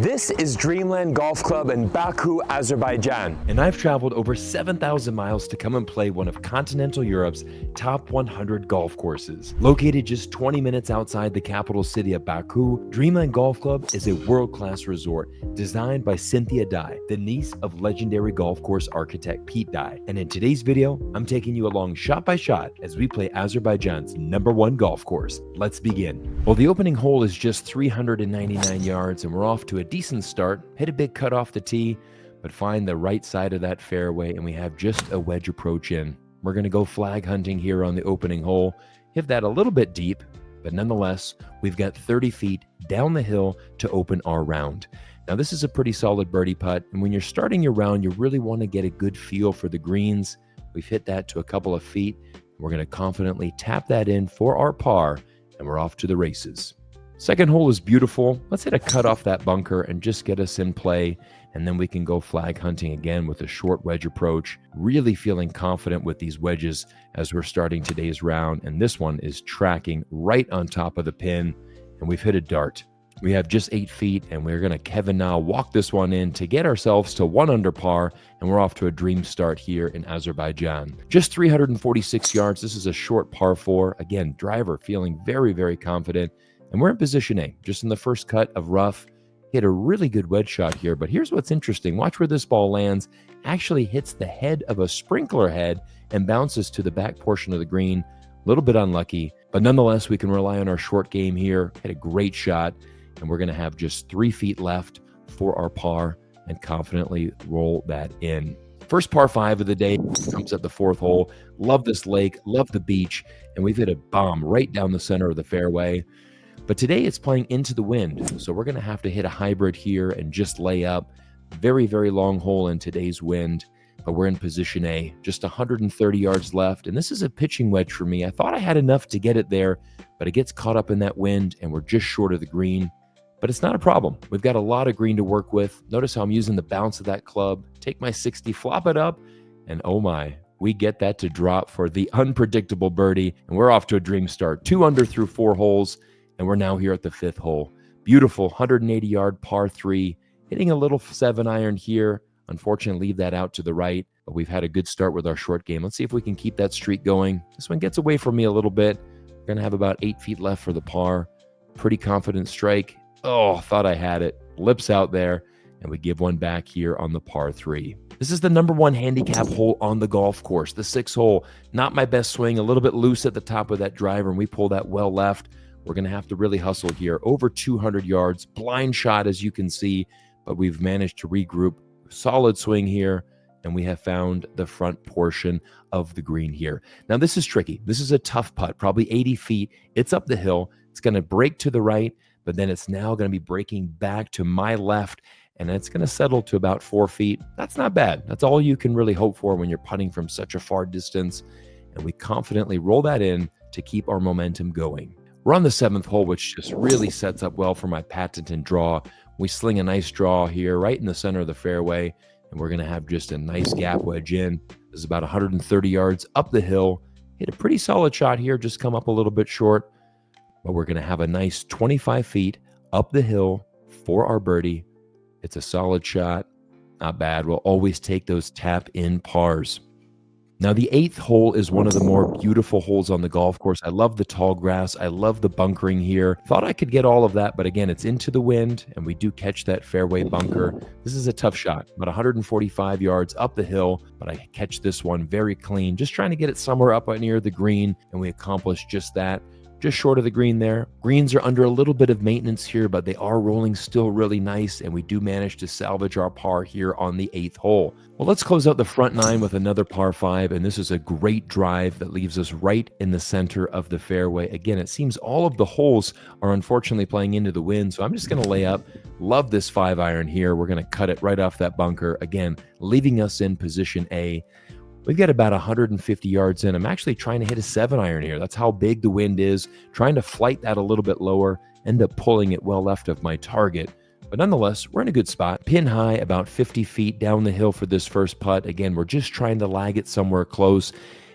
This is Dreamland Golf Club in Baku, Azerbaijan. And I've traveled over 7,000 miles to come and play one of Continental Europe's top 100 golf courses. Located just 20 minutes outside the capital city of Baku, Dreamland Golf Club is a world-class resort designed by Cynthia Dye, the niece of legendary golf course architect Pete Dye. And in today's video, I'm taking you along shot by shot as we play Azerbaijan's #1 golf course. Let's begin. Well, the opening hole is just 399 yards and we're off to a decent start. Hit a big cut off the tee, but find the right side of that fairway and we have just a wedge approach in. We're going to go flag hunting here on the opening hole. Hit that a little bit deep, but nonetheless, we've got 30 feet down the hill to open our round. Now, this is a pretty solid birdie putt, and when you're starting your round, you really want to get a good feel for the greens. We've hit that to a couple of feet. We're going to confidently tap that in for our par, and we're off to the races. Second hole is beautiful. Let's hit a cut off that bunker and just get us in play, and then we can go flag hunting again with a short wedge approach. Really feeling confident with these wedges as we're starting today's round, and this one is tracking right on top of the pin, and we've hit a dart. We have just 8 feet, and we're going to Kevin now walk this one in to get ourselves to 1 under par, and we're off to a dream start here in Azerbaijan. Just 346 yards. This is a short par 4. Again, driver feeling very, very confident. And we're in position A, just in the first cut of rough. Hit a really good wedge shot here, but here's what's interesting. Watch where this ball lands. Actually hits the head of a sprinkler head and bounces to the back portion of the green. A little bit unlucky, but nonetheless, we can rely on our short game here. Hit a great shot, and we're going to have just 3 feet left for our par and confidently roll that in. First par 5 of the day comes at the 4th hole. Love this lake, love the beach, and we've hit a bomb right down the center of the fairway. But today it's playing into the wind, so we're going to have to hit a hybrid here and just lay up. Very, very long hole in today's wind, but we're in position A. Just 130 yards left, and this is a pitching wedge for me. I thought I had enough to get it there, but it gets caught up in that wind, and we're just short of the green. But it's not a problem. We've got a lot of green to work with. Notice how I'm using the bounce of that club. Take my 60, flop it up, and oh my, we get that to drop for the unpredictable birdie, and we're off to a dream start. 2 under through 4 holes. And we're now here at the 5th hole. Beautiful 180-yard par 3. Hitting a little 7-iron here. Unfortunately, leave that out to the right. But we've had a good start with our short game. Let's see if we can keep that streak going. This one gets away from me a little bit. We're going to have about 8 feet left for the par. Pretty confident strike. Oh, thought I had it. Lips out there. And we give one back here on the par 3. This is the #1 handicap hole on the golf course. The 6th hole. Not my best swing. A little bit loose at the top of that driver. And we pull that well left. We're going to have to really hustle here. Over 200 yards, blind shot as you can see, but we've managed to regroup. Solid swing here, and we have found the front portion of the green here. Now, this is tricky. This is a tough putt, probably 80 feet. It's up the hill. It's going to break to the right, but then it's now going to be breaking back to my left, and it's going to settle to about 4 feet. That's not bad. That's all you can really hope for when you're putting from such a far distance, and we confidently roll that in to keep our momentum going. We're on the 7th hole, which just really sets up well for my patented draw. We sling a nice draw here right in the center of the fairway, and we're going to have just a nice gap wedge in. This is about 130 yards up the hill. Hit a pretty solid shot here, just come up a little bit short, but we're going to have a nice 25 feet up the hill for our birdie. It's a solid shot. Not bad. We'll always take those tap-in pars. Now, the 8th hole is one of the more beautiful holes on the golf course. I love the tall grass. I love the bunkering here. Thought I could get all of that, but again, it's into the wind, and we do catch that fairway bunker. This is a tough shot, about 145 yards up the hill, but I catch this one very clean, just trying to get it somewhere up near the green, and we accomplish just that. Just short of the green there. Greens are under a little bit of maintenance here, but they are rolling still really nice, and we do manage to salvage our par here on the 8th hole. Well, let's close out the front 9 with another par 5, and this is a great drive that leaves us right in the center of the fairway. Again, it seems all of the holes are unfortunately playing into the wind, so I'm just going to lay up. Love this 5-iron here. We're going to cut it right off that bunker, again, leaving us in position A. We've got about 150 yards in. I'm actually trying to hit a 7-iron here. That's how big the wind is. Trying to flight that a little bit lower, end up pulling it well left of my target. But nonetheless, we're in a good spot. Pin high, about 50 feet down the hill for this first putt. Again, we're just trying to lag it somewhere close,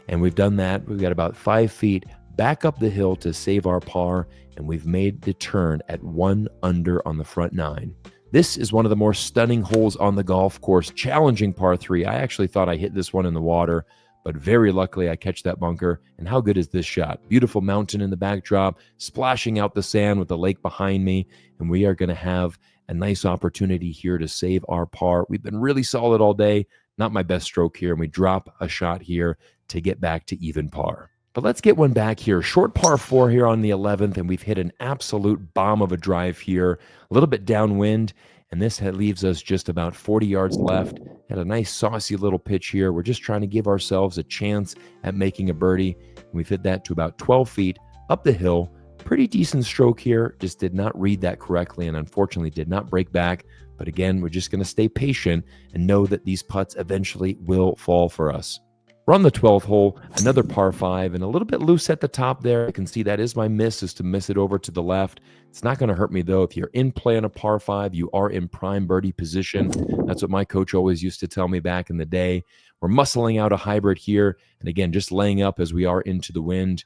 and we've done that. We've got about 5 feet back up the hill to save our par, and we've made the turn at 1 under on the front 9. This is one of the more stunning holes on the golf course, challenging par 3. I actually thought I hit this one in the water, but very luckily I catch that bunker. And how good is this shot? Beautiful mountain in the backdrop, splashing out the sand with the lake behind me, and we are going to have a nice opportunity here to save our par. We've been really solid all day. Not my best stroke here, and we drop a shot here to get back to even par. But let's get one back here. Short par 4 here on the 11th, and we've hit an absolute bomb of a drive here. A little bit downwind, and this leaves us just about 40 yards left. Had a nice saucy little pitch here. We're just trying to give ourselves a chance at making a birdie. And we've hit that to about 12 feet up the hill. Pretty decent stroke here. Just did not read that correctly and unfortunately did not break back. But again, we're just going to stay patient and know that these putts eventually will fall for us. We're on the 12th hole, another par 5, and a little bit loose at the top there. You can see that is my miss, is to miss it over to the left. It's not going to hurt me, though. If you're in play on a par 5, you are in prime birdie position. That's what my coach always used to tell me back in the day. We're muscling out a hybrid here, and again, just laying up as we are into the wind.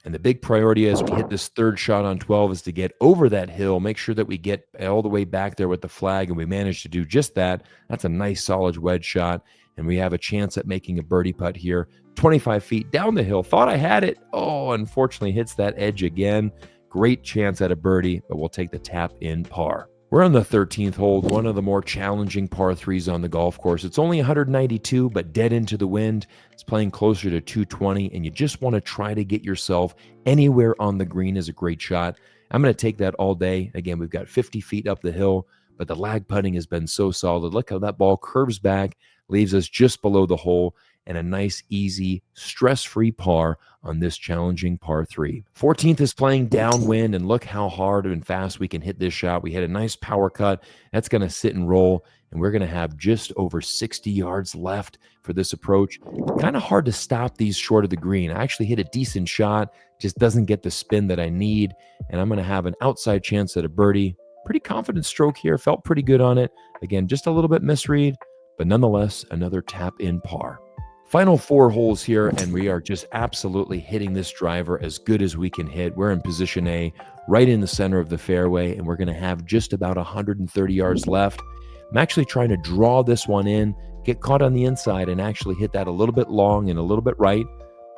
And the big priority as we hit this third shot on 12 is to get over that hill, make sure that we get all the way back there with the flag, and we managed to do just that. That's a nice solid wedge shot, and we have a chance at making a birdie putt here. 25 feet down the hill. Thought I had it. Oh, unfortunately hits that edge again. Great chance at a birdie, but we'll take the tap in par. We're on the 13th hole, one of the more challenging par 3s on the golf course. It's only 192, but dead into the wind. It's playing closer to 220, and you just want to try to get yourself anywhere on the green is a great shot. I'm going to take that all day. Again, we've got 50 feet up the hill, but the lag putting has been so solid. Look how that ball curves back, leaves us just below the hole, and a nice, easy, stress-free par on this challenging par 3. 14th is playing downwind, and look how hard and fast we can hit this shot. We hit a nice power cut. That's going to sit and roll, and we're going to have just over 60 yards left for this approach. Kind of hard to stop these short of the green. I actually hit a decent shot, just doesn't get the spin that I need, and I'm going to have an outside chance at a birdie. Pretty confident stroke here. Felt pretty good on it. Again, just a little bit misread, but nonetheless, another tap in par. Final 4 holes here, and we are just absolutely hitting this driver as good as we can hit. We're in position A, right in the center of the fairway, and we're going to have just about 130 yards left. I'm actually trying to draw this one in, get caught on the inside, and actually hit that a little bit long and a little bit right.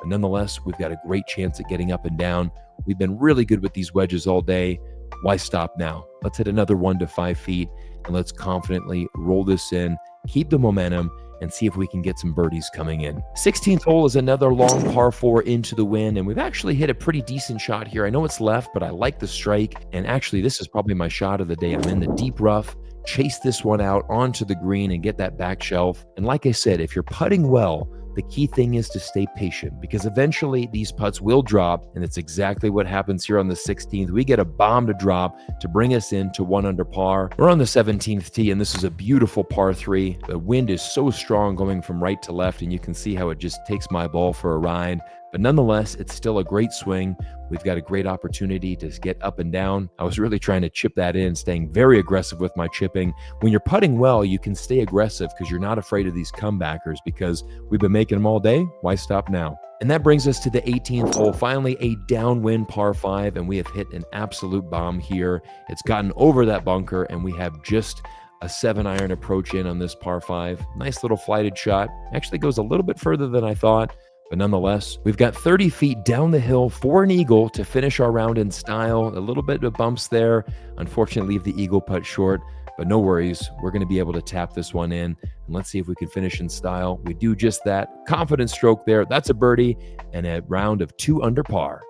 But nonetheless, we've got a great chance at getting up and down. We've been really good with these wedges all day. Why stop now? Let's hit another 1 to 5 feet, and let's confidently roll this in, keep the momentum, and see if we can get some birdies coming in. 16th hole is another long par 4 into the wind, and we've actually hit a pretty decent shot here. I know it's left, but I like the strike, and actually this is probably my shot of the day. I'm in the deep rough, chase this one out onto the green and get that back shelf. And like I said, if you're putting well, the key thing is to stay patient, because eventually these putts will drop, and it's exactly what happens here on the 16th. We get a bomb to drop to bring us into 1 under par. We're on the 17th tee, and this is a beautiful par 3. The wind is so strong going from right to left, and you can see how it just takes my ball for a ride. But nonetheless, it's still a great swing. We've got a great opportunity to get up and down. I was really trying to chip that in, staying very aggressive with my chipping. When you're putting well, you can stay aggressive because you're not afraid of these comebackers, because we've been making them all day. Why stop now? And that brings us to the 18th hole, finally a downwind par 5, and we have hit an absolute bomb here. It's gotten over that bunker, and we have just a 7-iron approach in on this par 5. Nice little flighted shot. Actually goes a little bit further than I thought. But nonetheless, we've got 30 feet down the hill for an eagle to finish our round in style. A little bit of bumps there. Unfortunately, leave the eagle putt short, but no worries. We're going to be able to tap this one in, and let's see if we can finish in style. We do just that. Confident stroke there. That's a birdie and a round of 2 under par.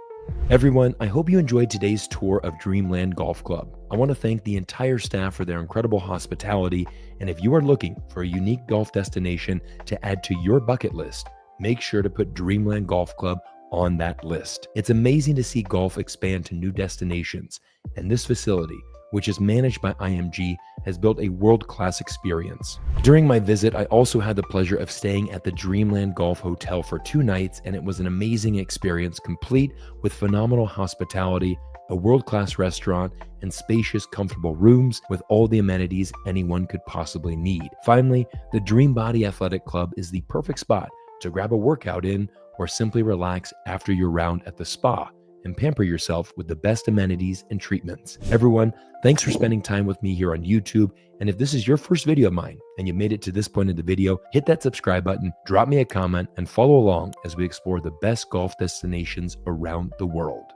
Everyone, I hope you enjoyed today's tour of Dreamland Golf Club. I want to thank the entire staff for their incredible hospitality, and if you are looking for a unique golf destination to add to your bucket list, make sure to put Dreamland Golf Club on that list. It's amazing to see golf expand to new destinations, and this facility, which is managed by IMG, has built a world-class experience. During my visit, I also had the pleasure of staying at the Dreamland Golf Hotel for 2 nights, and it was an amazing experience, complete with phenomenal hospitality, a world-class restaurant, and spacious, comfortable rooms with all the amenities anyone could possibly need. Finally, the Dream Body Athletic Club is the perfect spot to grab a workout in or simply relax after your round at the spa. and pamper yourself with the best amenities and treatments. Everyone, thanks for spending time with me here on YouTube. And if this is your first video of mine and you made it to this point in the video, hit that subscribe button, drop me a comment, and follow along as we explore the best golf destinations around the world.